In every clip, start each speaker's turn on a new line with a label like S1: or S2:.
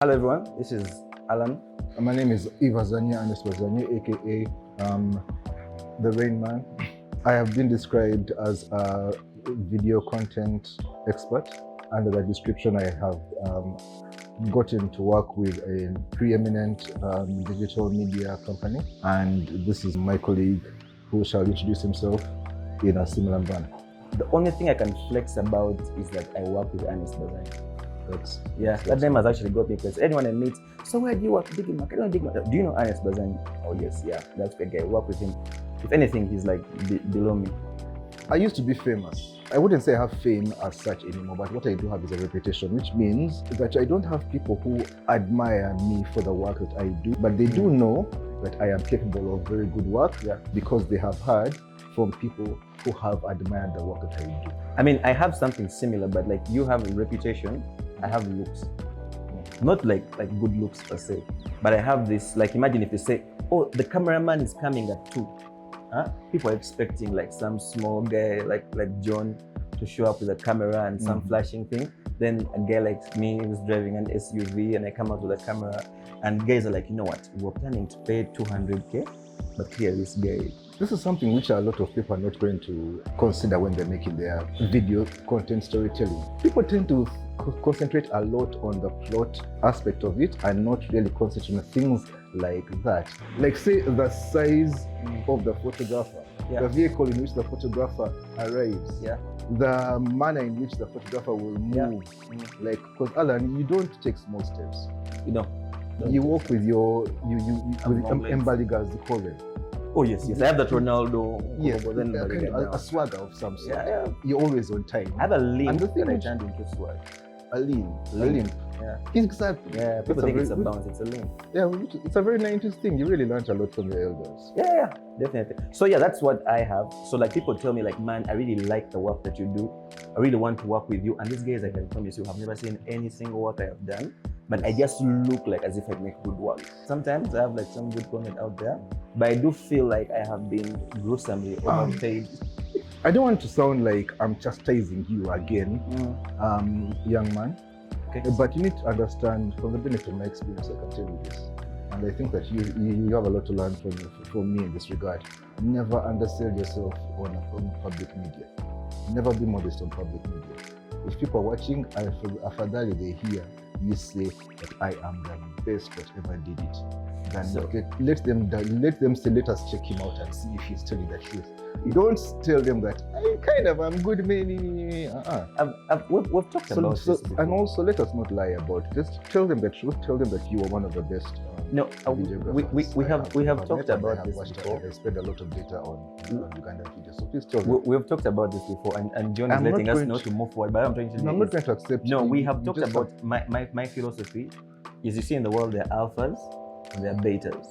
S1: Hello everyone, this is Allan.
S2: My name is Bazanye and Bazanye, aka the Rain Man. I have been described as a video content expert. Under the description, I have gotten to work with a preeminent digital media company, and this is my colleague who shall introduce himself in a similar manner.
S1: The only thing I can flex about is that I work with Bazanye. That name has actually got me because anyone I meet, so where do you work? Big Mac? I don't think. Do you know Bazanye? Oh yes, yeah, that's the guy. I work with him. If anything, he's like below me.
S2: I used to be famous. I wouldn't say I have fame as such anymore, but what I do have is a reputation, which means that I don't have people who admire me for the work that I do, but they do know that I am capable of very good work because they have heard from people who have admired the work that I do.
S1: I mean, I have something similar, but like you have a reputation, I have looks. Not like good looks per se, but I have this, like imagine if you say, oh, the cameraman is coming at 2. People are expecting like some small guy like John to show up with a camera and some flashing thing. Then a guy like me who's driving an SUV and I come out with a camera and guys are like, you know what, we're planning to pay 200K, but here this guy.
S2: This is something which a lot of people are not going to consider when they're making their video content storytelling. People tend to concentrate a lot on the plot aspect of it and not really concentrate on things like that. Like say the size of the photographer, the vehicle in which the photographer arrives, the manner in which the photographer will move. Like, because Alan, you don't take small steps.
S1: You know,
S2: you walk with your embaligas, they call them.
S1: Oh yes, I have that Ronaldo.
S2: Yes, a swagger of some sort. You're always on time.
S1: I have a limp that I turned into swag.
S2: A limp.
S1: Yeah.
S2: Exactly.
S1: Yeah, people think it's a bounce, it's a limp.
S2: Yeah, it's a very 90s thing. You really learned a lot from your elders.
S1: Yeah, definitely. So yeah, that's what I have. So like people tell me like, man, I really like the work that you do. I really want to work with you. And these guys, I can promise you, have never seen any single work I have done. But I just look like as if I make good work. Sometimes I have like some good content out there, but I do feel like I have been gruesomely overpaid.
S2: I don't want to sound like I'm chastising you again, young man. Okay. But you need to understand, from the benefit of my experience, I can tell you this. And I think that you have a lot to learn from me in this regard. Never undersell yourself on public media. Never be modest on public media. If people are watching, afadhali they hear you say that I am the best that ever did it. Then let them say, let us check him out and see if he's telling the truth. You don't tell them that I'm good, maybe.
S1: We've talked about this before.
S2: And also, let us not lie about it. Just tell them the truth. Tell them that you are one of the best.
S1: No, we have talked about this before.
S2: I spend a lot of data on Ugandan videos, so please tell them.
S1: We've talked about this before, and John is letting us know to move forward. But I'm trying to.
S2: I'm not going to accept.
S1: No, we have talked about my philosophy. Is you see in the world there are alphas and there are betas.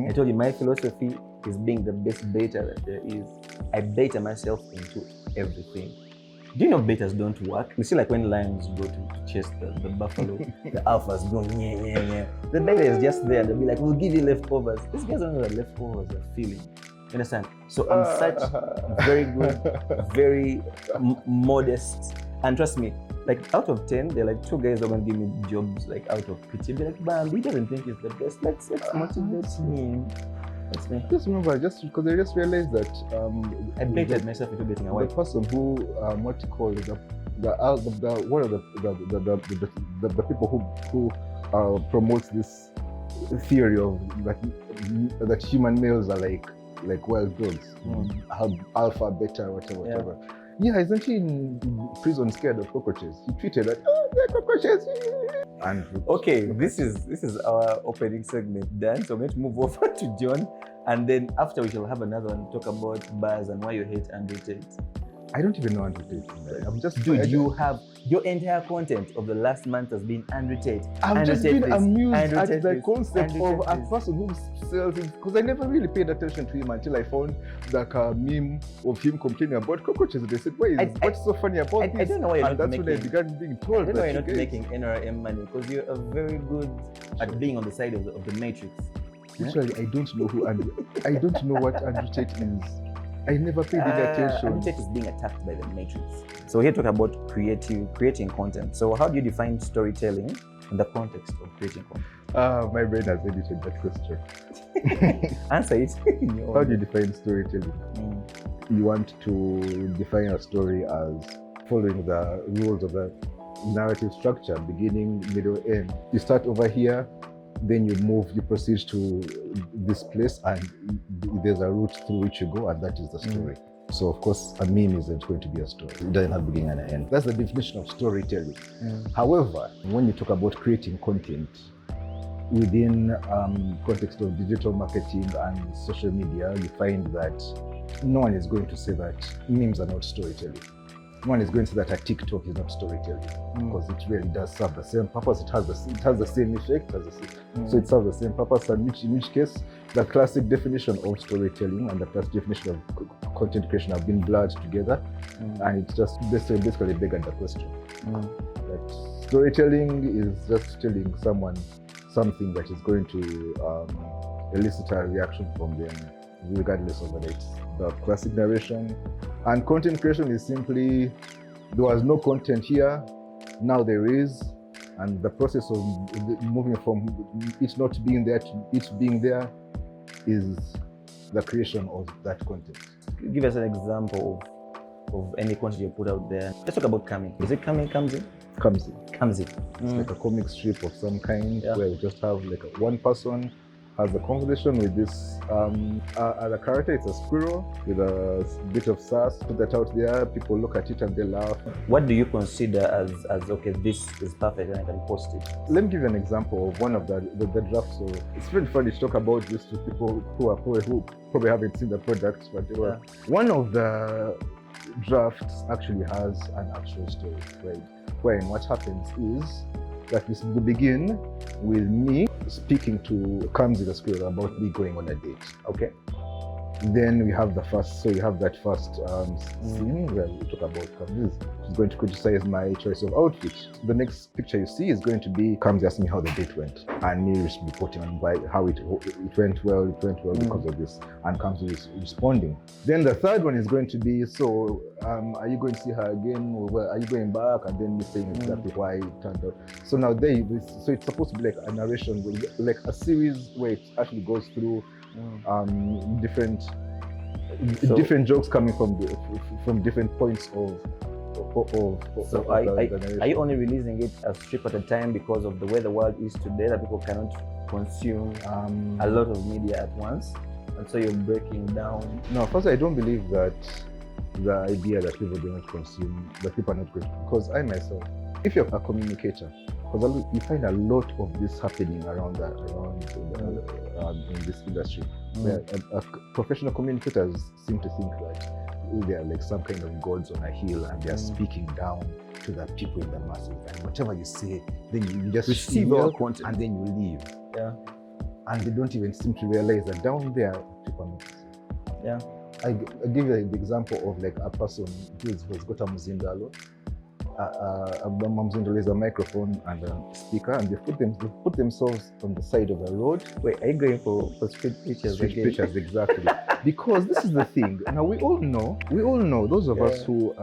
S1: I told you my philosophy is being the best beta that there is. I beta myself into everything. Do you know betas don't work? You see, like when lions go to chase the buffalo, the alphas go yeah. The beta is just there. They'll be like, we'll give you leftovers. These guys don't know what leftovers are feeling. You understand? So I'm such very good, very modest. And trust me, like out of 10, they're like 2 guys are going to give me jobs like out of pity. Be like, man, we doesn't think he's the best. Let's motivate him. That's me.
S2: Just remember, because I just realized that
S1: I baited myself into getting a wife.
S2: The person who what you call it, one of the people who promotes this theory of that human males are like wild dogs, alpha, beta, whatever. Yeah, isn't he in prison scared of cockroaches? He tweeted that, they're cockroaches. And
S1: okay, this is our opening segment done. So I'm going to move over to John, and then after we shall have another one talk about bars and why you hate Andrew Tate.
S2: I don't even know Andrew Tate. I'm just
S1: you have your entire content of the last month has been Andrew Tate.
S2: I've just been amused at the concept of a person who sells it, because I never really paid attention to him until I found like a meme of him complaining about cockroaches. They said, what's so funny about this?
S1: I don't know why you're
S2: and
S1: not
S2: that's when I began being told.
S1: I don't know why you're not making NRM money, because you're very good at being on the side of the matrix.
S2: Literally, I don't know who Andrew. I don't know what Andrew Tate is. I never paid any attention.
S1: Andrew Tate is being attacked by the matrix. So we're here talking about creating content. So how do you define storytelling in the context of creating content?
S2: My brain has edited that question.
S1: Answer it.
S2: How do you define storytelling? You want to define a story as following the rules of the narrative structure, beginning, middle, end. You start over here, then you proceed to this place, and there's a route through which you go, and that is the story. So of course, a meme isn't going to be a story. It doesn't have beginning and an end. That's the definition of storytelling. However, when you talk about creating content within context of digital marketing and social media, you find that no one is going to say that memes are not storytelling. No one is going to say that a TikTok is not storytelling, because it really does serve the same purpose. It has the same effect as so it serves the same purpose. And in which case, the classic definition of storytelling and the classic definition of content creation have been blurred together, and it's just basically begged the question. That storytelling is just telling someone something that is going to elicit a reaction from them, regardless of whether it's the classic narration. And content creation is simply, there was no content here, now there is, and the process of moving from it not being there to it being there is the creation of that content.
S1: Give us an example of any content you put out there. Let's talk about coming. Is it coming? Comes in?
S2: Comes in.
S1: Comes in.
S2: It's like a comic strip of some kind, where you just have like one person has a conversation with this other character. It's a squirrel with a bit of sass. Put that out there, people look at it and they laugh.
S1: What do you consider as okay, this is perfect and I can post it?
S2: Let me give you an example of one of the drafts. So it's really funny to talk about this to people who probably haven't seen the product, but one of the drafts actually has an actual story, right? Wherein what happens is that we begin with me speaking to Kamzi the squirrel about me going on a date. Okay. Then we have that first scene where we talk about Kamzi. She's going to criticize my choice of outfit. The next picture you see is going to be Kamzi asking me how the date went, and me reporting on how it went well because of this, and Kamzi is responding. Then the third one is going to be, so are you going to see her again, or are you going back? And then me saying exactly why it turned out. So now so it's supposed to be like a narration, like a series where it actually goes through different jokes coming from different points of.
S1: So are you only releasing it a strip at a time because of the way the world is today, that people cannot consume a lot of media at once, and so you're breaking down?
S2: No, first I don't believe that the idea that people do not consume, that people are not going to, because I myself, if you're a communicator, because you find a lot of this happening around in this industry, where professional communicators seem to think that they are like some kind of gods on a hill, and they are speaking down to the people in the masses, and whatever you say, then you just
S1: receive our content
S2: and then you leave. And they don't even seem to realize that down there people are not listening. I give you the example of like a person who's got a muzindalo. Muzindalo is a microphone and a speaker, and they put themselves on the side of the road.
S1: Wait, are you going for street preachers?
S2: Street preachers, exactly. Because this is the thing. Now we all know, those of us who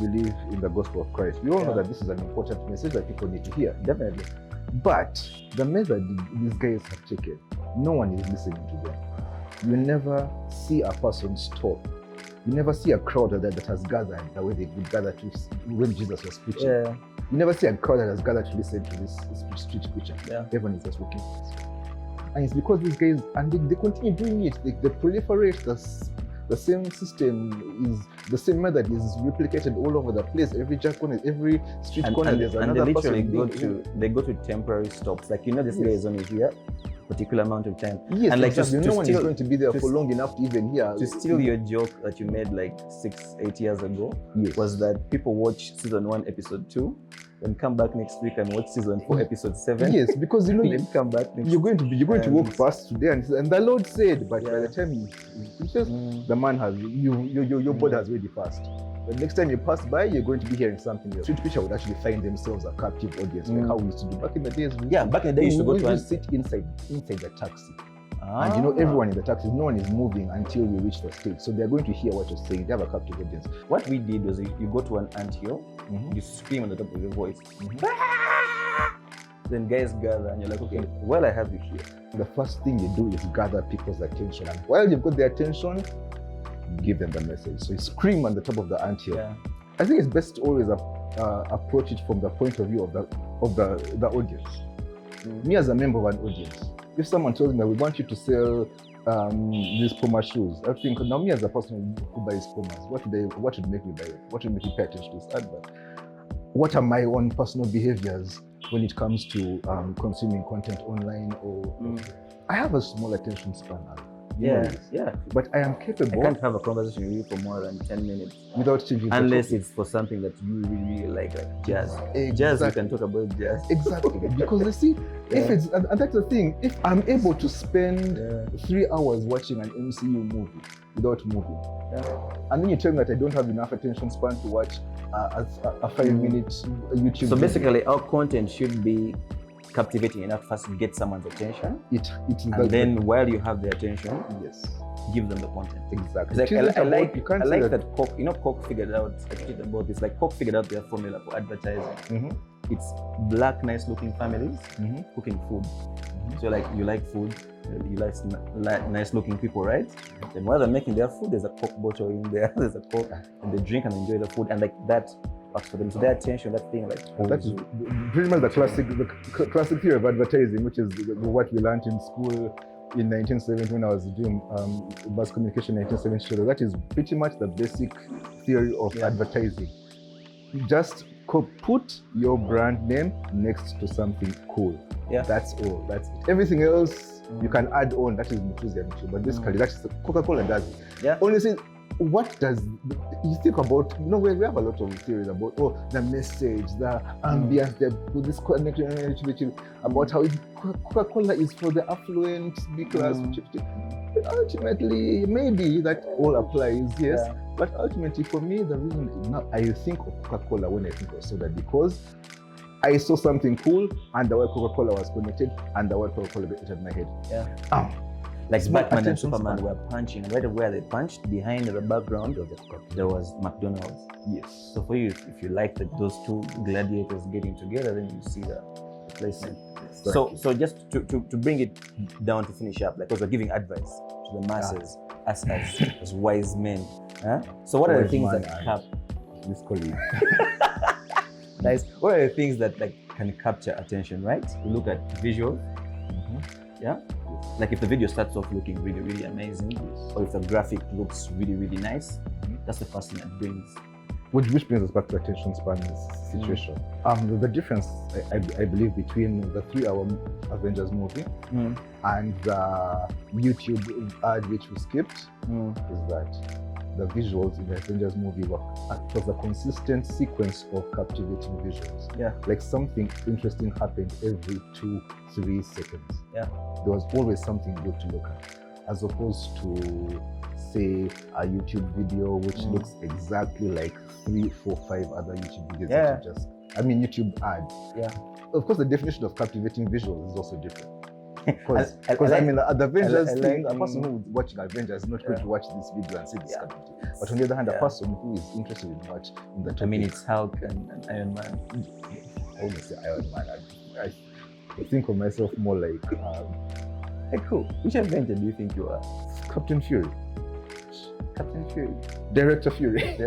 S2: believe in the gospel of Christ, we all know that this is an important message that people need to hear.
S1: Definitely.
S2: But the method these guys have taken, no one is listening to them. You never see a person stop. You never see a crowd that has gathered the way they would gather to when Jesus was preaching. You never see a crowd that has gathered to listen to this street preacher. Everyone is just walking. And it's because these guys, and they continue doing it. They proliferate. The same system is, the same method is replicated all over the place. Every jack corner, every street corner, there's another person.
S1: They go to temporary stops. Like, this guy is only here particular amount of time.
S2: Yes, and like no one is going to be there for long enough to even hear.
S1: To steal your joke that you made like 6-8 years ago, was that people watch season 1 episode 2 and come back next week and watch season 4 episode 7.
S2: Yes, because
S1: then come back next
S2: you're going to walk past today and the Lord said, but by the time you preaches, the man has your body has already passed. The next time you pass by, you're going to be hearing something else. Street preacher would actually find themselves a captive audience, like how we used to do back in the days.
S1: Back in the day, you used to go to
S2: sit inside the taxi. And everyone in the taxi, no one is moving until you reach the stage. So they're going to hear what you're saying. They have a captive audience.
S1: What we did was you go to an anthill, you scream on the top of your voice. Then guys gather and you're like, okay, well, I have you here.
S2: The first thing you do is gather people's attention. And while you've got their attention, give them the message. So you scream on the top of the anthill.
S1: Yeah.
S2: I think it's best to always approach it from the point of view of the audience. Me as a member of an audience, if someone tells me that we want you to sell these Puma shoes, I think now me as a person who buys Pumas, what would make me buy it? What would make me pay attention to this advert? What are my own personal behaviors when it comes to consuming content online? Or I have a small attention span.
S1: Yeah.
S2: But I am capable.
S1: I can't have a conversation with you for more than 10 minutes
S2: without changing.
S1: Unless it's for something that you really like jazz.
S2: Exactly.
S1: Jazz, you can talk about jazz.
S2: Exactly. Because you see, if it's, and that's the thing, if I'm able to spend 3 hours watching an MCU movie without moving, and then you tell me that I don't have enough attention span to watch a 5-minute YouTube
S1: So
S2: video.
S1: basically, our content should be captivating enough first to get someone's attention.
S2: And
S1: then while you have their attention, give them the content.
S2: Exactly.
S1: Like, I like that Coke, Coke figured out, I tweeted about this, like Coke figured out their formula for advertising. It's black, nice looking families cooking food. So like, you like food, you like nice looking people, right? Then while they're making their food, there's a Coke bottle in there, there's a Coke, and they drink and enjoy the food, and like that works for them. So their attention, that thing, like
S2: that is pretty much the classic theory of advertising, which is what we learned in school in 1970 when I was doing mass communication in 1970. That is pretty much the basic theory of advertising. Just put your brand name next to something cool. That's all. That's it. Everything else you can add on. That is enthusiasm. But basically, that's Coca-Cola does it. Honestly, what does you think about? We have a lot of theories about the message, the ambience, this connection about how Coca-Cola is for the affluent, B class. But ultimately, maybe that all applies, yes. But ultimately, for me, the reason I think of Coca-Cola when I think of soda, because I saw something cool, and the word Coca-Cola was connected, and the word Coca-Cola entered my head. Like Batman and Superman were punching. Right where they punched, behind the background, there was McDonald's. Yes.
S1: So for you, if you like those two gladiators getting together, then you see the place. So just to bring it down to finish up, like, because we're giving advice to the masses, us as wise men. So what are the things that
S2: this colleague?
S1: Nice. What are the things that can capture attention, right? You look at visuals. Like if the video starts off looking really, really amazing, or if the graphic looks really, really nice, that's the first thing that brings.
S2: Which brings us back to attention span situation. The difference, I believe, between the 3-hour Avengers movie and the YouTube ad which we skipped is that the visuals in the Avengers movie was a consistent sequence of captivating visuals. Like something interesting happened every 2-3 seconds. There was always something good to look at, as opposed to, say, a YouTube video which looks exactly like 3, 4, 5 other YouTube videos that you YouTube ad. Of course, the definition of captivating visuals is also different. Because the Avengers thing, a person who is watching Avengers is not going to watch this video and say this captivating. But on the other hand, a person who is interested in watching the topic,
S1: it's Hulk and Iron Man.
S2: I wouldn't say Iron Man. I think of myself more like
S1: cool. Which Avenger do you think you are?
S2: Captain Fury.
S1: Captain Fury.
S2: Director Fury.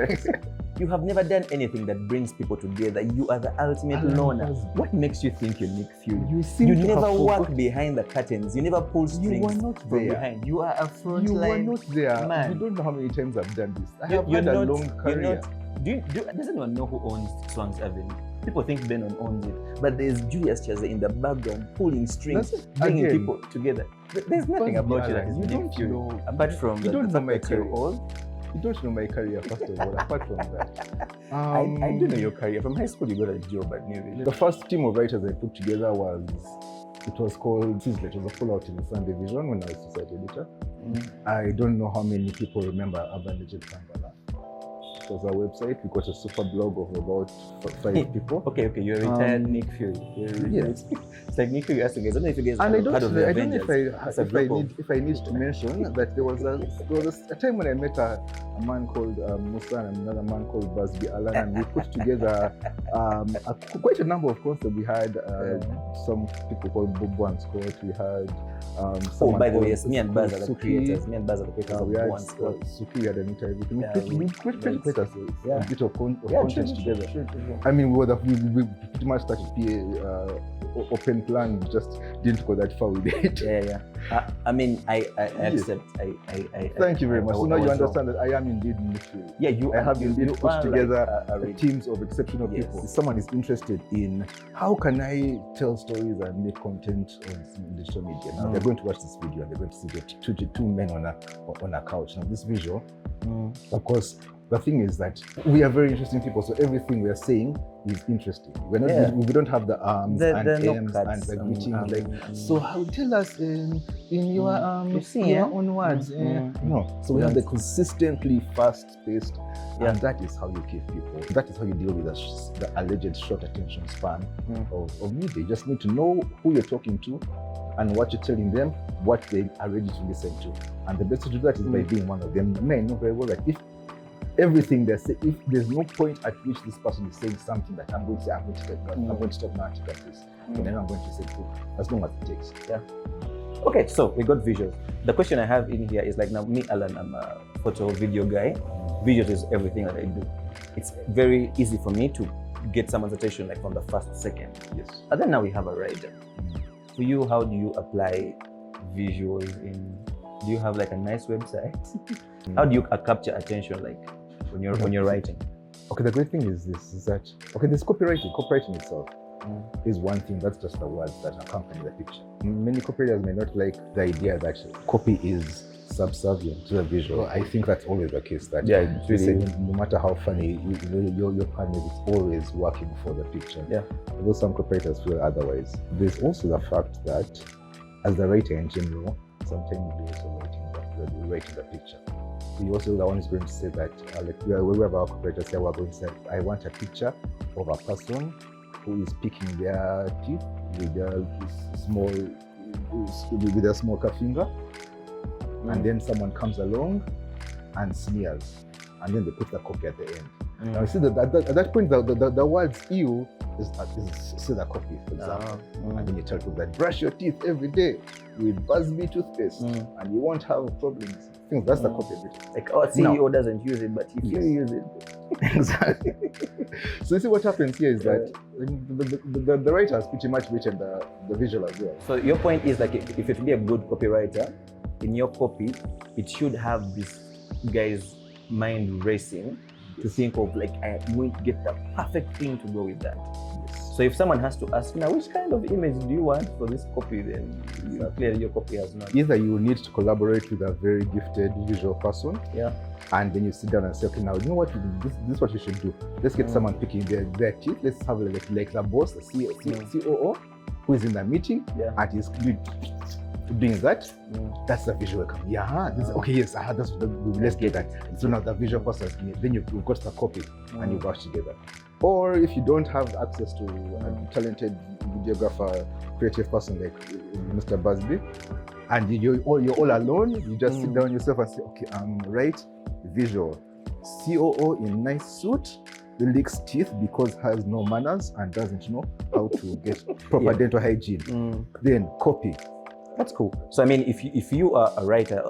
S1: You have never done anything that brings people together. You are the ultimate loner. What makes you think you're Nick Fury? You never work behind the curtains. You never pull strings.
S2: You were not
S1: from
S2: there.
S1: Behind. You are a front
S2: You
S1: line
S2: were not there.
S1: man.
S2: You don't know how many times I've done this. I have had a long career.
S1: Does anyone know who owns Swans Avenue? People think Benon owns it, but there's Julius Chaze in the background pulling strings, bringing people together. There's nothing about you that is Nick Fury, apart from
S2: you don't know my career.
S1: Old.
S2: You don't know my career, first of all, apart from that.
S1: I do know your career. From high school, you got a job at New Village.
S2: The first team of writers I put together was called Sizzler. It was a fallout in the Sunday Vision when I was society editor. I don't know how many people remember Urban Legend Kambala. launched as our website. We got a super blog of about 5 people.
S1: Okay, you're retired Nick Fury.
S2: Yes.
S1: It's like Nick Fury has to guys. I don't know if you guys
S2: And I
S1: are
S2: don't
S1: part of the
S2: know
S1: Avengers.
S2: if I need to mention that there was a time when I met a man called Musa and another man called Bazanye and Allan, and we put together quite a number of concepts. We had some people called Bobo and Scott. We had
S1: by the way, yes, me and Baz are the creators. Me and Baz are the creators of
S2: we had
S1: Bobo and Scott.
S2: Suki, we had an interview. We put quite a bit of content together.
S1: True.
S2: I mean, we pretty much started open plan, we just didn't go that far with it.
S1: Yeah. I mean, I accept.
S2: Thank you very much. So now you understand that I am indeed literary.
S1: Yeah,
S2: I have indeed put together
S1: like
S2: teams of exceptional people. If someone is interested in how can I tell stories and make content on digital media, now they're going to watch this video and they're going to see two men on a couch. Now this visual, of course, the thing is that we are very interesting people, so everything we are saying is interesting. We're not, we don't have the arms and M's and the greeting so how tell us in your your own words. No, so we have the consistently fast-paced, and that is how you keep people. That is how you deal with the alleged short attention span of media. You just need to know who you're talking to and what you're telling them, what they are ready to listen to. And the best way to do that is by being one of them. You may know very well that if everything they say, if there's no point at which this person is saying something that I'm going to say, I'm going to stop now to cut this. And then I'm going to say, cool, as long as it takes.
S1: Yeah. Okay, so we got visuals. The question I have in here is like, now me, Alan, I'm a photo video guy. Visuals is everything that I do. It's very easy for me to get someone's attention like from the first second.
S2: Yes.
S1: And then now we have a writer. For you, how do you apply visuals do you have like a nice website? How do you capture attention like when you're writing?
S2: Okay, the great thing is that there's copywriting. Copywriting itself is one thing. That's just the words that accompany the picture. Many copywriters may not like the idea that copy is subservient to the visual. I think that's always the case. That
S1: it's really,
S2: no matter how funny your plan is, it's always working for the picture.
S1: Yeah.
S2: Although some copywriters feel otherwise. There's also the fact that as the writer in general, sometimes you're also writing the picture. You also the one who's going to say that like we have our copywriters say we're going to say I want a picture of a person who is picking their teeth with their small cut finger, and then someone comes along and sneers, and then they put the copy at the end. Now you see that at that point the words "ew" is the copy, for example. And then you tell people that brush your teeth every day with Bazanye toothpaste, and you won't have problems. I think that's the copy of it.
S1: Like, CEO doesn't use it, but if you use it.
S2: Exactly. So you see what happens here is that the writer has pretty much written the visual as well.
S1: So your point is like, if you're to be a good copywriter, in your copy, it should have this guy's mind racing to think of like, I'm going to get the perfect thing to go with that. Yes. So if someone has to ask, now which kind of image do you want for this copy, then clearly your copy has not.
S2: Either you need to collaborate with a very gifted visual person, and then you sit down and say, okay, now you know what, this is what you should do. Let's get someone picking their teeth. Let's have like the boss, the COO, who is in the meeting, and he's doing that. That's the visual. Okay, yes, let's get that. So now the visual person, then you've got the copy and you work together. Or if you don't have access to a talented videographer, creative person like Mr. Bazanye, and you're all alone, you just sit down yourself and say, okay, right, visual. COO in nice suit, licks teeth because has no manners and doesn't know how to get proper dental hygiene. Then copy.
S1: That's cool. So I mean, if you are a writer,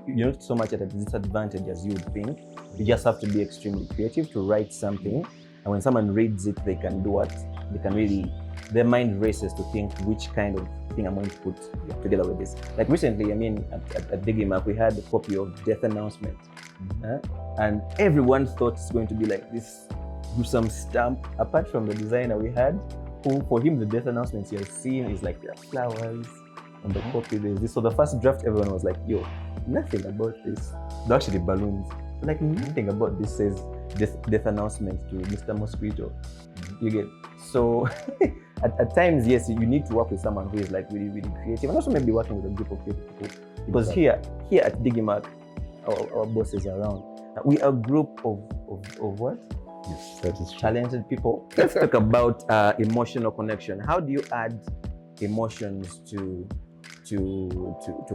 S1: you're not so much at a disadvantage as you would think. You just have to be extremely creative to write something, and when someone reads it, they can do what? They can really, their mind races to think which kind of thing I'm going to put together with this. Like recently, I mean, at Digimap, we had a copy of Death Announcement, and everyone thought it's going to be like this gruesome stamp. Apart from the designer we had, who for him the Death Announcements you're seeing is like there are flowers. On the copy there's this. So the first draft, everyone was like, yo, nothing about this. They're actually balloons. Like nothing about this says death announcement to Mr. Mosquito. You get, so at times, yes, you need to work with someone who is like really, really creative, and also maybe working with a group of creative people. Because here at Digimark, our boss is around. We are a group of what?
S2: Yes, that is true.
S1: Talented people. Let's talk about emotional connection. How do you add emotions to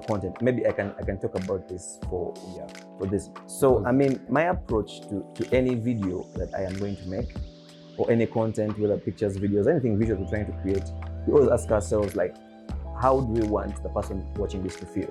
S1: content? Maybe I can talk about this for this. So I mean, my approach to any video that I am going to make, or any content, whether pictures, videos, anything visual we're trying to create, we always ask ourselves, like, how do we want the person watching this to feel,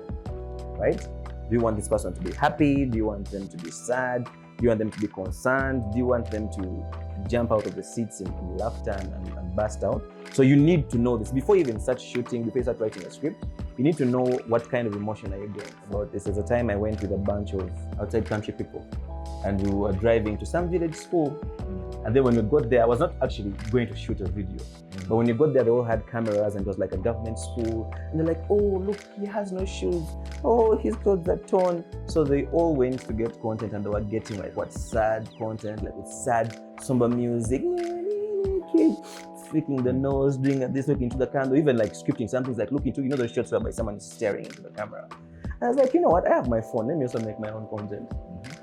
S1: right? Do you want this person to be happy? Do you want them to be sad? Do you want them to be concerned? Do you want them to jump out of the seats in laughter and burst out? So you need to know this before you even start shooting, before you start writing a script. You need to know what kind of emotion are you going about this. There's a time I went with a bunch of outside country people, and we were driving to some village school. And then when we got there, I was not actually going to shoot a video. But when we got there, they all had cameras, and it was like a government school. And they're like, oh, look, he has no shoes. Oh, his clothes are torn. So they all went to get content, and they were getting like what, sad content, like with sad, somber music. Flicking the nose, doing this, looking into the camera, even like scripting something like looking to, those shots whereby someone is staring into the camera. And I was like, you know what, I have my phone, let me also make my own content.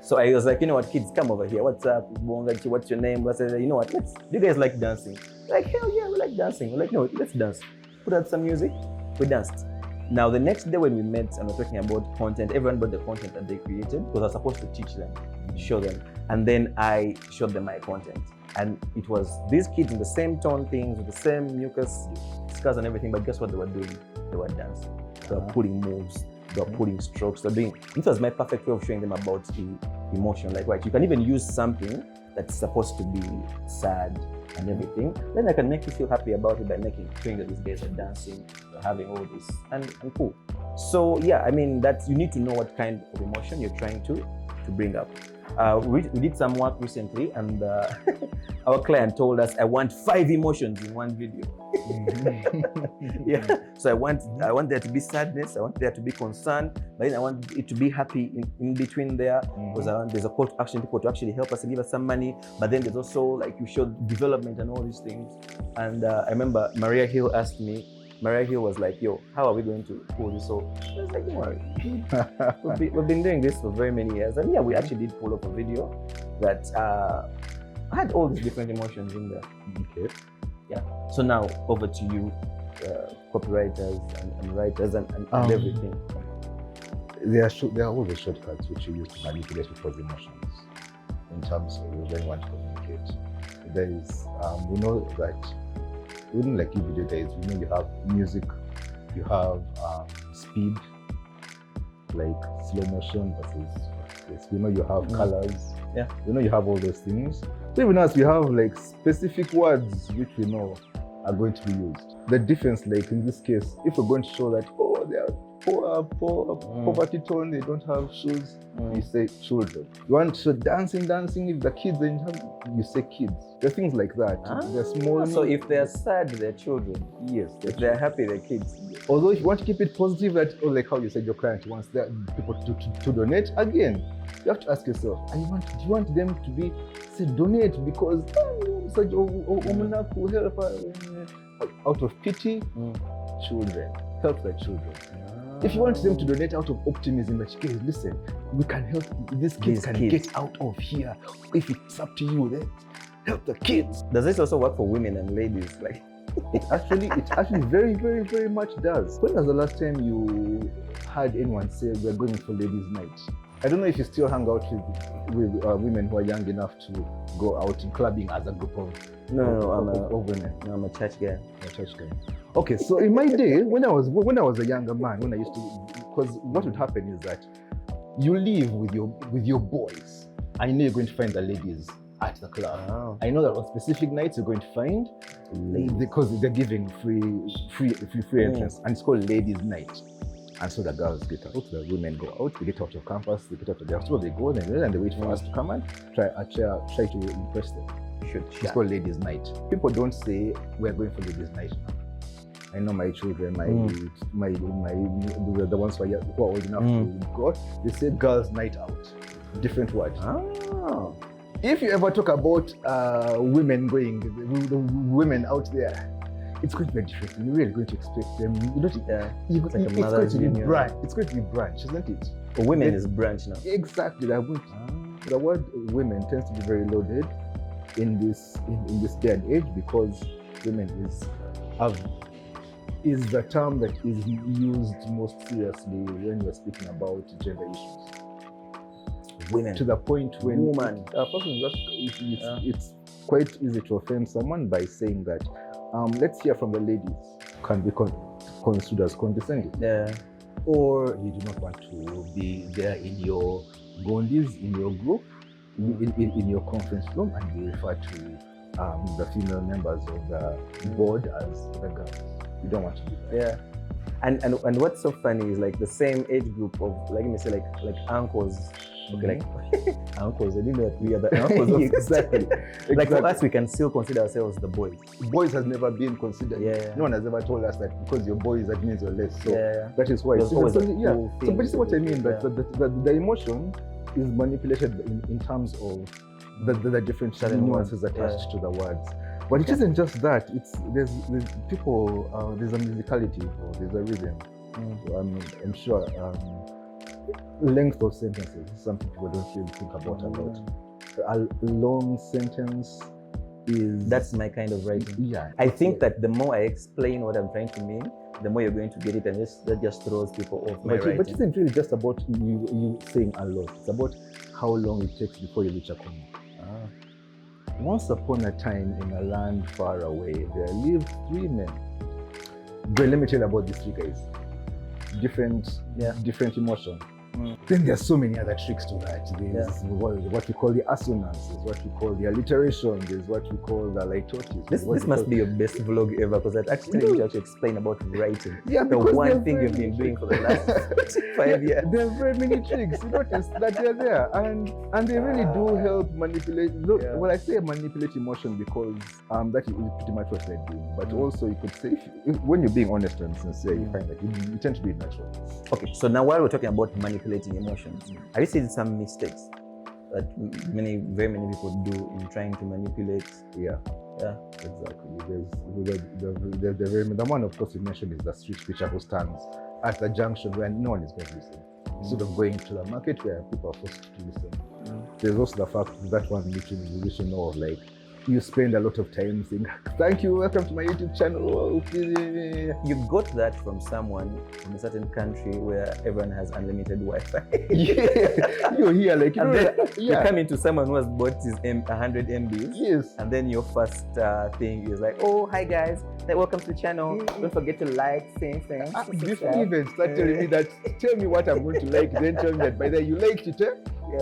S1: So I was like, you know what, kids, come over here. What's up? What's your name? I said, you know what, do you guys like dancing? Like, hell yeah, we like dancing. We're like, no, let's dance. Put out some music, we danced. Now, the next day when we met and we're talking about content, everyone brought the content that they created, because I was supposed to teach them, show them. And then I showed them my content. And it was these kids in the same tone things, with the same mucus, scars and everything, but guess what they were doing? They were dancing. They were pulling moves, they were pulling strokes, they were doing. This was my perfect way of showing them about the emotion. Like, right, you can even use something that's supposed to be sad and everything. Then I can make you feel happy about it by showing that these guys are dancing, they're having all this, and cool. So yeah, I mean, that you need to know what kind of emotion you're trying to bring up. We did some work recently, and our client told us, I want 5 emotions in one video. Yeah, so I want there to be sadness, I want there to be concern, but then I want it to be happy in between there, because there's a call to action, people to actually help us and give us some money, but then there's also like you show development and all these things. And I remember Maria Hill was like, yo, how are we going to pull this off? I was like, don't worry. We've been doing this for very many years. And yeah, we actually did pull up a video that had all these different emotions in there. Okay. Yeah. So now over to you, copywriters and writers and everything.
S2: There are always shortcuts which you use to manipulate people's emotions in terms of when you want to communicate. There is, we know that even like you video guys, we know you have music, you have speed, like slow motion versus yes. We know you have colors. Yeah. We know you have all those things. So even us, we have like specific words which we know are going to be used. The difference, like in this case, if we're going to show that, oh, they are poverty tone, they don't have shoes, you say children. You want to show dancing, if the kids are in town, you say kids. There are things like that. They're small.
S1: So if they're sad, they're children.
S2: Yes.
S1: If they're happy, they're kids.
S2: Although if you want to keep it positive, that, or like how you said your client wants people to donate, again, you have to ask yourself, do you want them to be, say, donate because such help out of pity? Children. Help the children. If you want them to donate out of optimism, that okay, listen, we can help, these kids can get out of here. If it's up to you, then help the kids.
S1: Does this also work for women and ladies? Like,
S2: it actually very, very, very much does. When was the last time you heard anyone say we're going for ladies' night? I don't know if you still hang out with women who are young enough to go out in clubbing as a group of women.
S1: No, I'm a church guy.
S2: Okay, so in my day, when I was a younger man, when I used to, because what would happen is that you live with your boys, and you know you're going to find the ladies at the club. Oh. I know that on specific nights you're going to find ladies because they're giving free entrance, and it's called ladies' night. And so the girls get out, the women go out, they get out of campus, they get out of their school, they go there, and they wait for us to come and try to impress them. It's called ladies' night. People don't say we're going for ladies' night now. I know my children, the ones who are old enough to go, they say girls' night out. Different word. Oh. If you ever talk about women going, the women out there, it's going to be different. You're really going to expect them. It's going to be branch, isn't it?
S1: Women is branch now.
S2: Exactly. the word women tends to be very loaded in this day and age, because women is the term that is used most seriously when you're speaking about gender issues.
S1: Women.
S2: To the point when
S1: Woman.
S2: it's quite easy to offend someone by saying that let's hear from the ladies can be construed as condescending.
S1: Yeah.
S2: Or you do not want to be there in your gondis, in your group, in your conference room, and you refer to the female members of the board as the girls. You don't want to do that.
S1: Yeah. And what's so funny is like the same age group of, like, let me say, like uncles. Okay, like uncles. I didn't know that we are the uncles.
S2: Exactly.
S1: Like for us, we can still consider ourselves the boys.
S2: Boys has never been considered.
S1: Yeah.
S2: No one has ever told us that because you're boys, that means you're less. So
S1: Yeah.
S2: that is why.
S1: There's always a
S2: yeah.
S1: cool
S2: So,
S1: thing.
S2: but you see what I mean?
S1: Yeah.
S2: That the emotion is manipulated in terms of the different
S1: Certain
S2: nuances
S1: words.
S2: attached to the words. But it isn't just that. There's people. There's a musicality, or there's a rhythm. I'm sure. Length of sentences is something people don't really think about a lot. A long sentence is.
S1: That's my kind of writing.
S2: Yeah.
S1: I think that the more I explain what I'm trying to mean, the more you're going to get it, and that just throws people off my writing.
S2: But it isn't really just about you saying a lot. It's about how long it takes before you reach a comma. Once upon a time in a land far away, there lived 3 men. But let me tell you about these 3 guys. Different emotion. Then there's so many other tricks to that. There's what we call the assonance, there's what we call the alliteration, there's what we call the litotes.
S1: This must be your best vlog ever, because that actually need to explain about writing.
S2: Yeah,
S1: the one thing you've been doing for the last 5 years.
S2: There are very many tricks. You notice that they're there, and they really do help manipulate. Well, I say manipulate emotion because that is pretty much what they're doing. But also, you could say when you're being honest and sincere, you find that you tend to be natural.
S1: Okay, so now while we're talking about manipulating emotions, have you seen some mistakes that very many people do in trying to manipulate?
S2: Yeah, exactly. The one, of course, you mentioned is the street preacher who stands at the junction where no one is going to listen, instead of going to the market where people are forced to listen. There's also the fact that one meeting you should know of, like, you spend a lot of time saying, thank you, welcome to my YouTube channel.
S1: You got that from someone from a certain country where everyone has unlimited Wi-Fi.
S2: You're here, like,
S1: you come into someone who has bought his 100 MBs.
S2: Yes.
S1: And then your first thing is like, oh, hi guys, welcome to the channel. Don't forget to like, things.
S2: Before even start telling me that, tell me what I'm going to like, then tell me that by the way you liked it,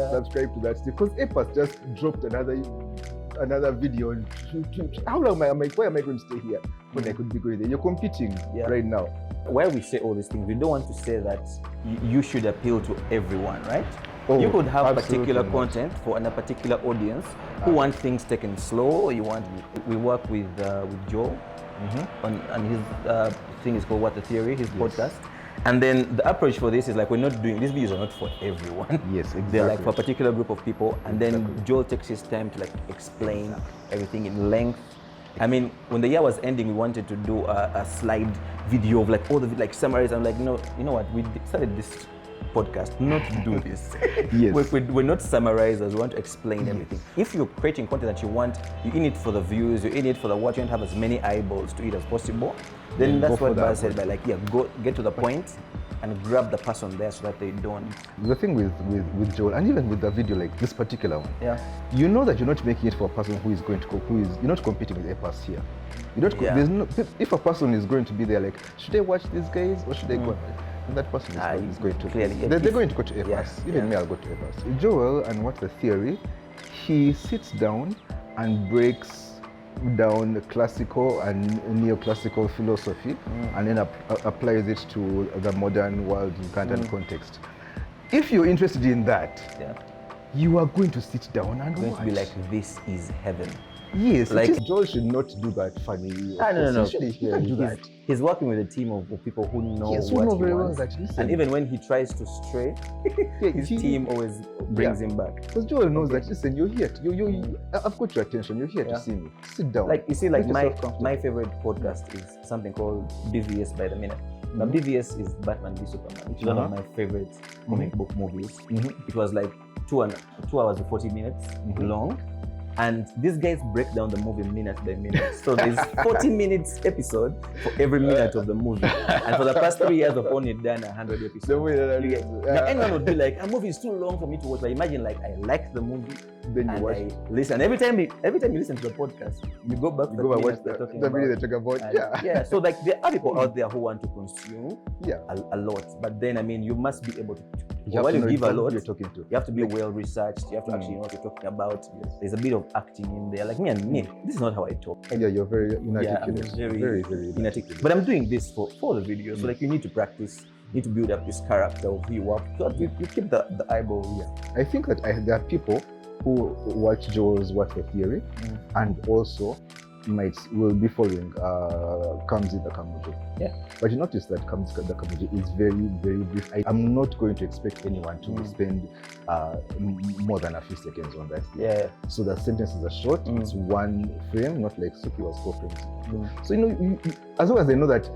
S2: subscribe to that. Because Epas just dropped another video. How long why am I going to stay here when I could be going there? You're competing right now.
S1: While we say all these things, we don't want to say that you should appeal to everyone, right?
S2: Oh,
S1: you could have particular
S2: not.
S1: content for a particular audience who want things taken slow. Or we work with Joel on his thing is called What the Theory, his podcast. And then the approach for this is like, we're not doing, these videos are not for everyone.
S2: Yes, exactly.
S1: They're like for a particular group of people. And then Joel takes his time to like explain everything in length. I mean, when the year was ending, we wanted to do a slide video of like all the summaries. I'm like, you know what? We started this podcast not to do this.
S2: Yes.
S1: We're not summarizers. We want to explain everything. If you're creating content that you're in it for the views, you're in it for the watch, you want to have as many eyeballs to it as possible, then that's what Baz said, by like, go get to the point and grab the person there so that they don't.
S2: The thing with Joel, and even with the video like this particular one,
S1: you
S2: know that you're not making it for a person who is going to go, you're not competing with Epas here. You don't. There's no. If a person is going to be there, like, should I watch these guys or should I go? That person is going to clearly. They're going to go to Epas. Even me, I'll go to Epas. Joel, and What's the Theory? He sits down and breaks down the classical and neoclassical philosophy and then applies it to the modern world and context. If you're interested in that, you are going to sit down and watch.
S1: To be like, this is heaven.
S2: Yes, like Joel should not do that funny.
S1: No.
S2: He can't do that.
S1: He's working with a team of people who know what he wants. And even when he tries to stray, his team always brings him back.
S2: Because Joel knows that, listen, you're here. I've got your attention. You're here to see me. Sit down.
S1: Like, you see, like my favorite podcast is something called BVS by the Minute. Now, BVS is Batman v Superman, which is one of my favorite comic book movies. It was like 2 hours and 40 minutes long. And these guys break down the movie minute by minute. So there's 40 minutes episode for every minute of the movie. And for the past 3 years, I've only done 100 episodes. Now anyone would be like, a movie is too long for me to watch. But imagine, like, I like the movie,
S2: then you watch.
S1: I listen. Every time you listen to the podcast, you go back to the
S2: watch the video they talk about.
S1: Yeah. So like there are people out there who want to consume a lot. But then, I mean, you must be able to. While you give a lot,
S2: you're talking to.
S1: You have to be well researched. You have to actually know what you're talking about. Yes. There's a bit of acting in there. Like me, this is not how I talk.
S2: Yeah, you're very inarticulate.
S1: Yeah, I'm
S2: very
S1: inarticulate. But I'm doing this for the video. So like you need to practice. You need to build up this character of who you are. So that you keep the eyeball here.
S2: I think that there are people who watch Joel's What's the Theory and also will be following Kamzi the Kamuji.
S1: Yeah.
S2: But you notice that Kamzi the Kamuji is very, very brief. I'm not going to expect anyone to spend more than a few seconds on that.
S1: Yeah.
S2: So the sentences are short. It's one frame, not like Suki was 4 frames. So you as long as they know that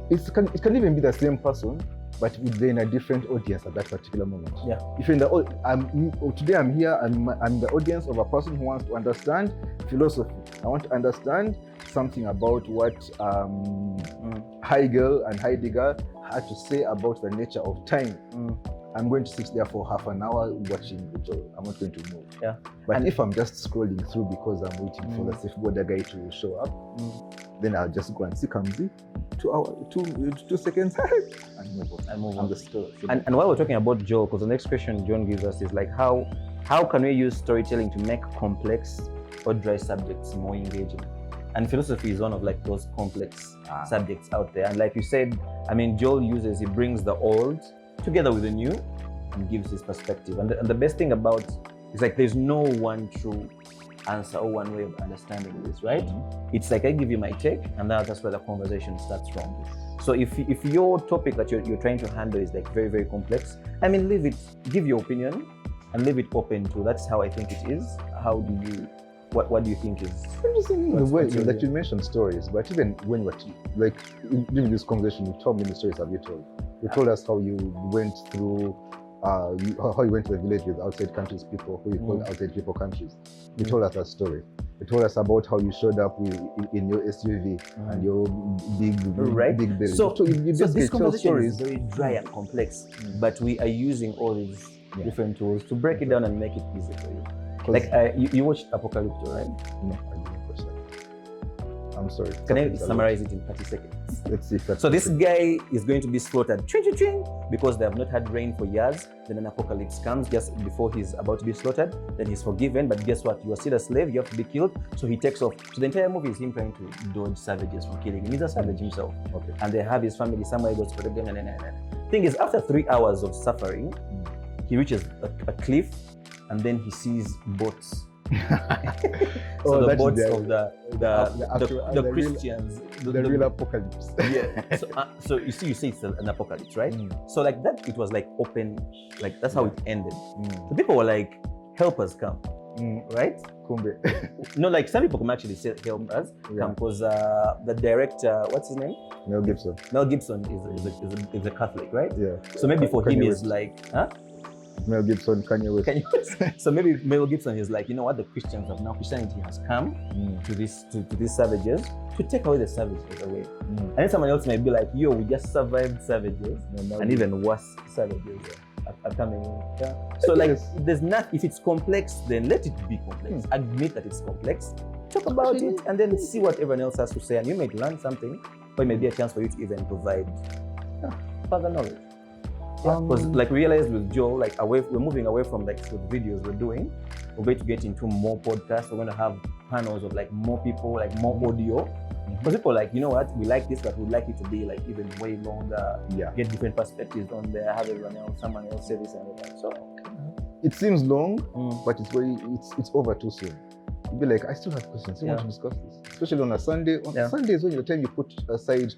S2: it can even be the same person, but within a different audience at that particular moment.
S1: Yeah.
S2: If you're in today I'm here, I'm the audience of a person who wants to understand philosophy. I want to understand something about what Hegel and Heidegger had to say about the nature of time. I'm going to sit there for half an hour watching the show. I'm not going to move.
S1: Yeah.
S2: But if I'm just scrolling through because I'm waiting for the safeguard guy to show up, then I'll just go and see Kamzi, 2 seconds, and move on. The story.
S1: And while we're talking about Joel, because the next question John gives us is like, how can we use storytelling to make complex or dry subjects more engaging? And philosophy is one of like those complex subjects out there. And like you said, I mean, Joel he brings the old together with the new and gives his perspective. And the best thing about it's like there's no one true answer or one way of understanding this, right? It's like I give you my take, and that's where the conversation starts from. So if your topic that you're trying to handle is like very, very complex, I mean, give your opinion and leave it open to. That's how I think it is. How do you? What do you think is?
S2: I'm just thinking the way that you mentioned stories, but even when during this conversation, you told me the stories have you told. You told us how you went through, how you went to the village with outside countries people, who you call outside people countries. You told us that story. You told us about how you showed up in your SUV and your big building.
S1: So this conversation is very dry and complex, but we are using all these different tools to break it down and make it easy for you. Like you watched Apocalypto, right?
S2: No, I didn't watch that. I'm sorry.
S1: Can I summarize it in 30 seconds?
S2: Let's see if that's
S1: so this guy is going to be slaughtered because they have not had rain for years. Then an apocalypse comes just before he's about to be slaughtered. Then he's forgiven, but guess what? You are still a slave. You have to be killed. So he takes off. So the entire movie is him trying to dodge savages from killing him. He's a savage himself. Okay. And they have his family somewhere. He goes to protect them. Thing is, after 3 hours of suffering, he reaches a cliff. And then he sees boats. So the boats of the Christians,
S2: the real apocalypse.
S1: Yeah. So you say it's an apocalypse, right? So like that, it was like open, like that's how it ended. So people were like, "Help us come," right?
S2: Kumbe.
S1: No, like some people can actually say, "Help us come," because the director, what's his name?
S2: Mel Gibson.
S1: Mel Gibson is a Catholic, right?
S2: Yeah.
S1: So maybe for him is like, huh?
S2: Mel Gibson, Kanye West.
S1: So maybe Mel Gibson is like, you know what, the Christianity has come to these savages to take away the savages away. And then someone else might be like, yo, we just survived savages, and even worse savages are coming in. Yeah. So like, there's not, if it's complex, then let it be complex. Admit that it's complex, talk about it, and then see what everyone else has to say, and you might learn something, or it may be a chance for you to even provide further knowledge. Because like realized with Joel, like we're moving away from like the videos we're doing. We're going to get into more podcasts. We're going to have panels of like more people, like more audio. Because people are like, you know what, we like this, but we'd like it to be like even way longer. Get different perspectives on there. Have someone else say this and that. So
S2: it seems long, but it's over too soon. You'll be like, I still have questions. I want to discuss this, especially on a Sunday. On Sunday is when the time you put aside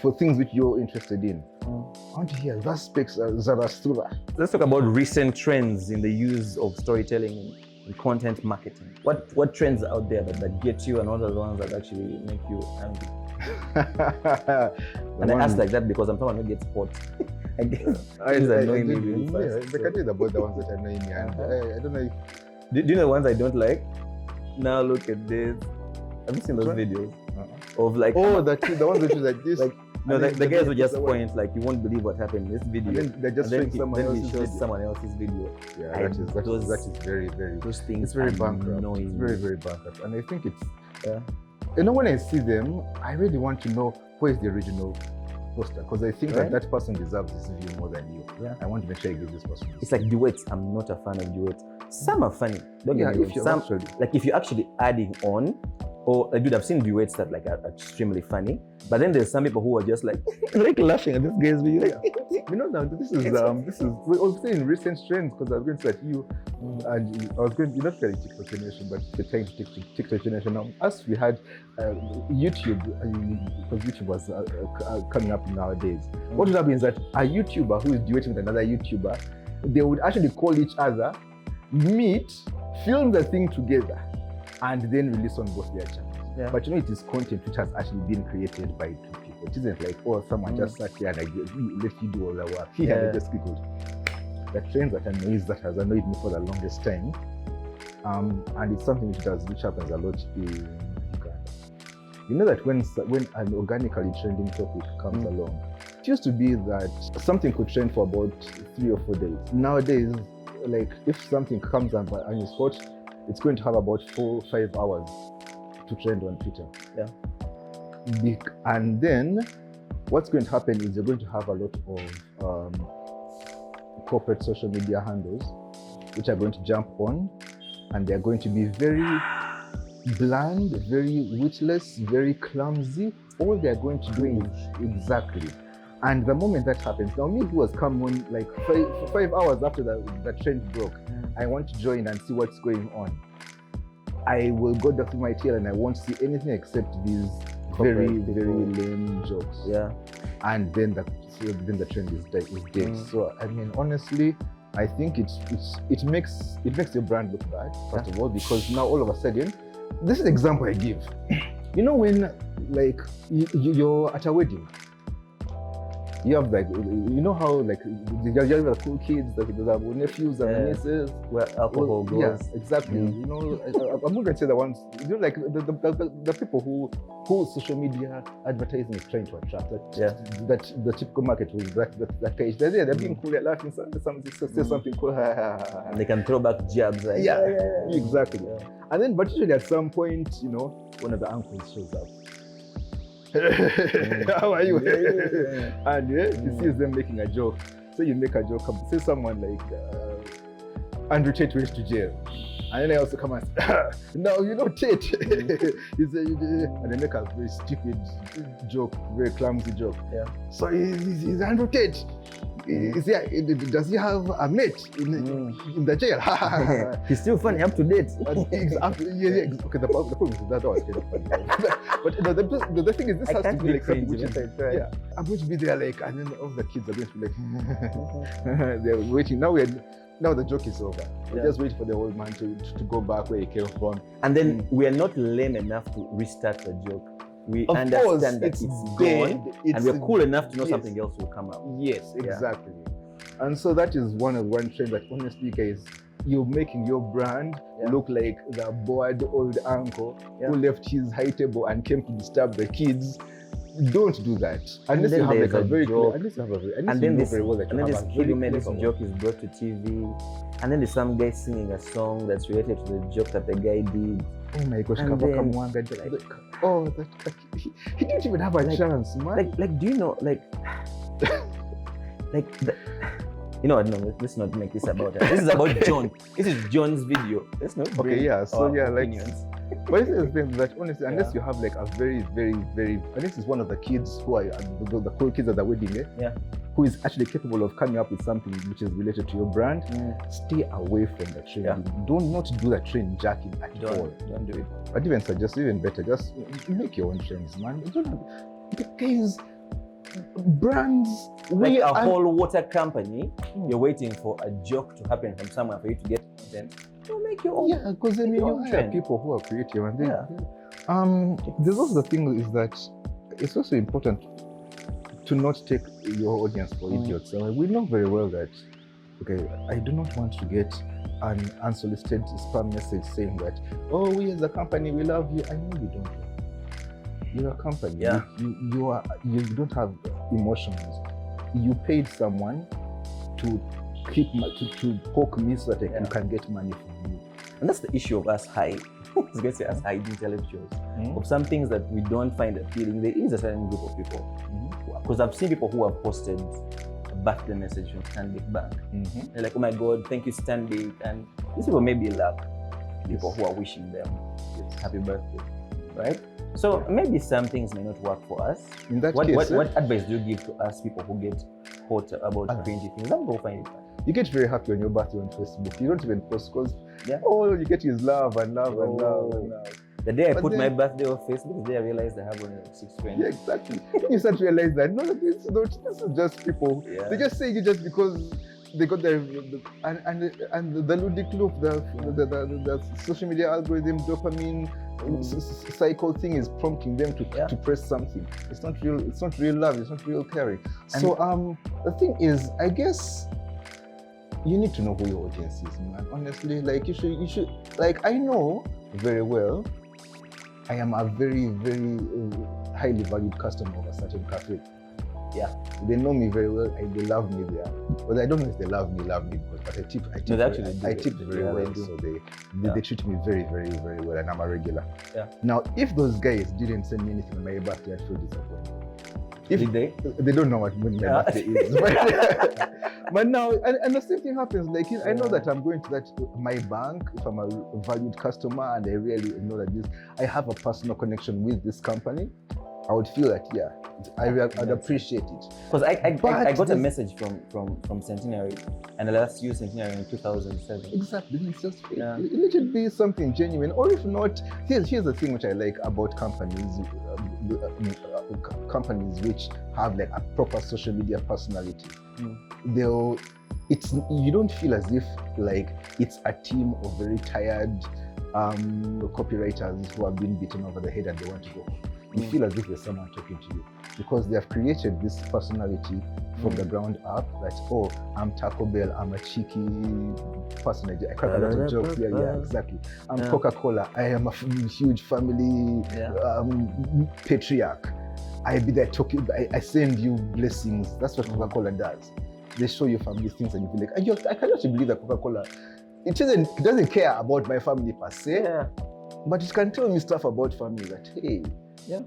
S2: for things which you're interested in. I want to hear that speaks Zarathustra.
S1: Let's talk about recent trends in the use of storytelling in content marketing. What trends are out there that get you, and what are the ones that actually make you angry? And I ask like that because I'm someone who gets hot I guess things annoy me really fast.
S2: The country is about the ones that annoy me, and I don't know if.
S1: Do you know the ones I don't like? Now look at this. Have you seen those videos of like?
S2: Oh, the ones that is like this.
S1: Like, no, the guys will just point like, you won't believe what happened in this video.
S2: And then they're just showing
S1: someone else's video.
S2: Yeah, that is very, very.
S1: Those things.
S2: It's very bankrupt. It's very, very bankrupt, and I think it's. You know, when I see them, I really want to know where is the original poster, because I think that person deserves this view more than you.
S1: Yeah.
S2: I want to make sure I give this person.
S1: It's like duets. I'm not a fan of duets. Some are funny. Don't get me wrong. Some, like if you're actually adding on, or dude, I've seen duets that like are extremely funny, but then there's some people who are just like laughing at this guy's video.
S2: You know, now this is we also in recent trends, because I was going to say that you and I was going, you're not getting TikTok generation, but the time to TikTok generation now. As we had YouTube, because YouTube was coming up nowadays. What would happen is that a YouTuber who is duetting with another YouTuber, they would actually call each other, meet, film the thing together, and then release on both their channels. Yeah. But you know, it is content which has actually been created by two people. It isn't like, oh, someone just sat here and let you do all the work. Here, they just giggled. The trend that has annoyed me for the longest time, and it's something which happens a lot in Uganda. You know that when an organically trending topic comes along, it used to be that something could trend for about 3 or 4 days. Nowadays, like if something comes up and is hot, it's going to have about 4 or 5 hours to trend on Twitter. Yeah. And then what's going to happen is you're going to have a lot of corporate social media handles which are going to jump on, and they're going to be very bland, very witless, very clumsy. All they're going to do is exactly. And the moment that happens, now me who has come on like 5 hours after the trend broke, I want to join and see what's going on. I will go down through my tail and I won't see anything except these very lame jokes. Yeah. And then the trend is dead. So I mean, honestly, I think it makes your brand look bad, first of all, because now all of a sudden, this is an example I give. You know when like you're at a wedding, you have like, you know how like you have the cool kids, the nephews and nieces,
S1: where alcohol goes.
S2: Yes, exactly. You know, I'm not going to say the ones, you know, like the people who social media advertising is trying to attract. That the typical market with that case. They're being cool, they're laughing, say something cool.
S1: And they can throw back jabs. Like,
S2: exactly. Yeah. And then, but usually at some point, you know, one of the uncles shows up. How are you? And he sees them making a joke. So you make a joke, say someone like Andrew Tate went to jail, and then I also come and say, no, you know Tate. He said, and they make a very stupid joke, very clumsy joke. Yeah. So he's Andrew Tate. Does he have a mate in the jail?
S1: He's still funny up to date.
S2: Exactly. Okay, the problem is that was kind of funny. But the thing is, this has to be like something which is I'm going to be there like, and then all the kids are going to be like, they're waiting. Now the joke is over. We're just waiting for the old man to go back where he came from.
S1: And then we are not lame enough to restart the joke. We understand that it's gone, and we're cool enough to know something else will come out.
S2: Yes, exactly. And so that is one trend that, honestly, guys, you're making your brand look like the bored old uncle who left his high table and came to disturb the kids. Don't do that. Unless you have like a very clear, unless you have a very, and then this
S1: kid who made this joke is brought to TV, and then there's some guy singing a song that's related to the joke that the guy did.
S2: Oh my gosh, he didn't even have a chance, man.
S1: Like, do you know, you know what? No, let's not make this about that. This is about John. This is John's video. Let's not bring opinions.
S2: But this is the thing that, honestly, unless you have like a very, very, very, unless it's one of the kids who are the cool kids at the wedding, who is actually capable of coming up with something which is related to your brand, stay away from the trend. Don't not do the trend jacking at all.
S1: Don't do it.
S2: I'd even suggest, even better, just make your own trends, man. Because brands,
S1: like a whole water company, you're waiting for a joke to happen from somewhere for you to get content. Don't make your own.
S2: Yeah, because then you hire people who are creative, and then there's also the thing is that it's also important to not take your audience for idiots. We know very well that, okay, I do not want to get an unsolicited spam message saying that, oh, we as a company, we love you. I know you don't. You're a company.
S1: Yeah.
S2: You don't have emotions. You paid someone to to poke me so that I can get money from you.
S1: And that's the issue of us high. I was going to say us high intellectuals. Of some things that we don't find appealing, there is a certain group of people. Because I've seen people who have posted a birthday message from Stanbic Bank. They're like, oh my God, thank you, Stanbic. And these people maybe love people who are wishing them happy birthday, right? So maybe some things may not work for us.
S2: In that
S1: what,
S2: case,
S1: what advice do you give to us people who get hot about cringy things? Some people find it fun.
S2: You get very happy on your birthday on Facebook. You don't even post because all you get is love and love and love and love.
S1: The day I put my birthday on Facebook, the day I realized I have only like 6 friends.
S2: Yeah, exactly. You start to realize that this is just people. They just say it just because they got the ludicrous loop, the social media algorithm, dopamine cycle thing is prompting them to press something. It's not real. It's not real love. It's not real caring. So the thing is, I guess you need to know who your audience is, man. Honestly, like you should. Like I know very well, I am a very, very highly valued customer of a certain cafe. Yeah, they know me very well. They love me there. But I don't know if they love me, but I tip very well. So they treat me very, very, very well, and I'm a regular. Yeah. Now, if those guys didn't send me anything on my birthday, I'd feel disappointed.
S1: Did they?
S2: They don't know what my birthday is. But now, and the same thing happens. Like I know that I'm going to my bank if I'm a valued customer, and I really know that I have a personal connection with this company. I would feel that I'd appreciate it.
S1: Because I got a message from Centenary, and I last used Centenary in 2007.
S2: Exactly, it's just it should be something genuine, or if not, here's the thing which I like about companies. Companies which have like a proper social media personality, you don't feel as if like it's a team of very tired copywriters who have been beaten over the head and they want to go home. You feel as if there's someone talking to you because they have created this personality from the ground up that, oh, I'm Taco Bell, I'm a cheeky person, I crack a lot of jokes. Yeah, exactly. I'm Coca-Cola, I am a huge family patriarch. I be there talking, I send you blessings. That's what Coca-Cola does. They show you family things and you be like, I cannot believe that Coca-Cola, it doesn't care about my family per se, but it can tell me stuff about family that, hey,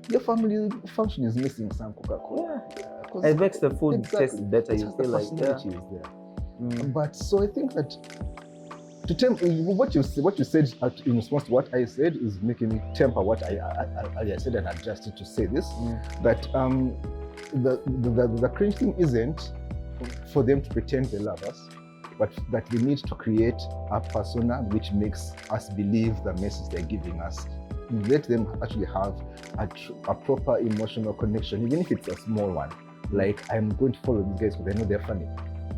S2: your family function is missing some Coca-Cola.
S1: It makes the food taste better. You feel like
S2: is there. But so I think that to temper what you said in response to what I said is making me temper what I said and adjust it to say this. That the cringe thing isn't for them to pretend they love us, but that we need to create a persona which makes us believe the message they're giving us. Let them actually have a proper emotional connection, even if it's a small one. Like, I'm going to follow these guys because I know they're funny.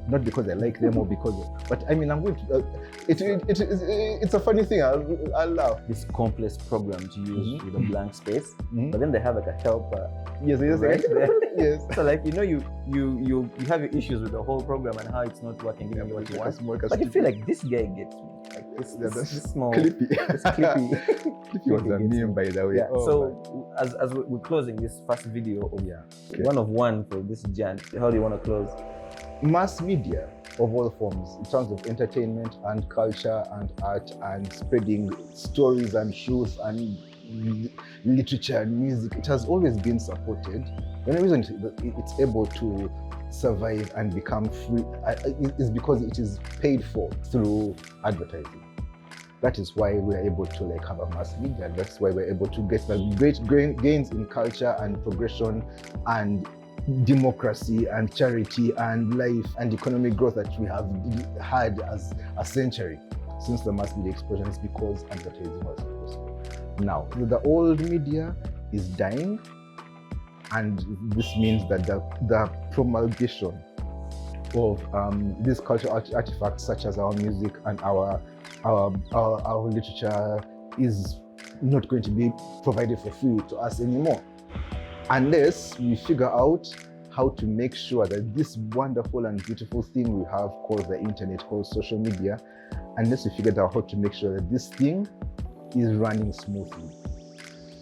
S2: Not because I like them or because but I mean, I'm going to, it's a funny thing, I'll laugh.
S1: This complex program to use with a blank space, but then they have like a helper.
S2: Yes.
S1: Yes. So like, you have your issues with the whole program and how it's not working, giving you what you want. But you feel like this guy gets me. Like this small,
S2: Clippy.
S1: This Clippy.
S2: Clippy was a meme, by the way.
S1: Yeah. So as we're closing this first video of one of one for this Jan, how do you want to close?
S2: Mass media of all forms, in terms of entertainment and culture and art and spreading stories and shows and literature and music, it has always been supported. The only reason it's able to survive and become free is because it is paid for through advertising. That is why we are able to like have a mass media. That's why we're able to get the great gains in culture and progression and democracy and charity and life and economic growth that we have had as a century since the mass media explosion is because advertising was possible. Now, the old media is dying, and this means that the promulgation of these cultural artifacts such as our music and our literature is not going to be provided for free to us anymore, unless we figure out how to make sure that this wonderful and beautiful thing we have called the internet, called social media, unless we figured out how to make sure that this thing is running smoothly,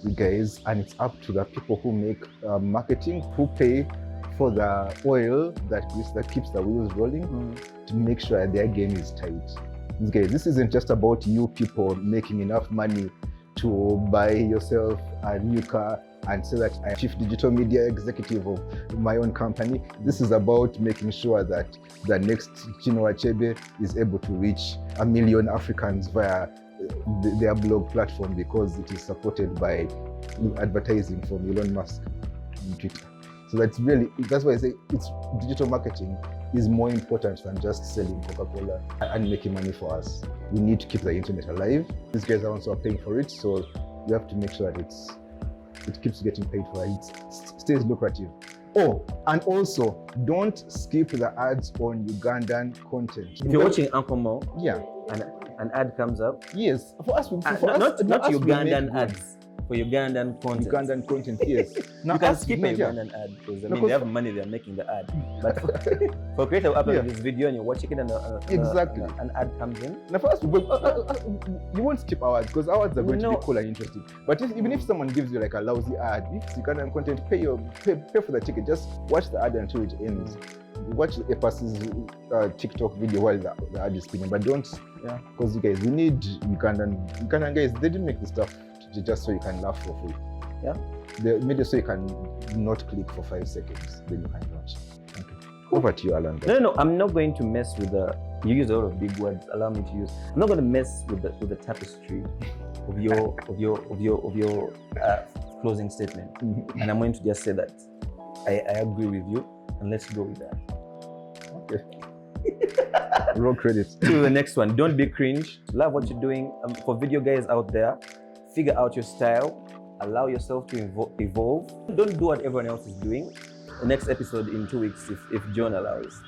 S2: you guys, and it's up to the people who make marketing, who pay for the oil that keeps the wheels rolling, to make sure their game is tight. Okay, this isn't just about you people making enough money to buy yourself a new car and say that I'm chief digital media executive of my own company. This is about making sure that the next Chinua Achebe is able to reach 1 million Africans via their blog platform because it is supported by advertising from Elon Musk on Twitter. So that's why I say it's digital marketing is more important than just selling Coca-Cola and making money for us. We need to keep the internet alive. These guys are also paying for it, so we have to make sure that it keeps getting paid for. It stays lucrative. Oh, and also don't skip the ads on Ugandan content.
S1: If you're watching Uncle Mo,
S2: yeah,
S1: and an ad comes up.
S2: Yes, for us,
S1: not Ugandan ads. For Ugandan content.
S2: Ugandan content, yes.
S1: Now, you can skip a Ugandan ad because they have money, they're making the ad. But for creator who uploaded this video and you're watching it and an ad comes in.
S2: Now, for us, you won't skip our ads because our ads are going to be cool and interesting. But even if someone gives you like a lousy ad, if it's Ugandan content, pay for the ticket. Just watch the ad until it ends. Watch Epas's TikTok video while the ad is spinning, but don't, because you guys, we need Ugandan guys. They didn't make the stuff just so you can laugh for free.
S1: Yeah,
S2: they made it so you can not click for 5 seconds, then you can watch. Okay, over to you, Allan.
S1: No, I'm not going to mess with the. You use a lot of big words. Allow me to use. I'm not going to mess with the tapestry of your closing statement, and I'm going to just say that I agree with you, and let's go with that.
S2: Okay. Roll credits.
S1: To the next one. Don't be cringe. Love what you're doing. For video guys out there, figure out your style. Allow yourself to evolve. Don't do what everyone else is doing. The next episode in 2 weeks, if John allows.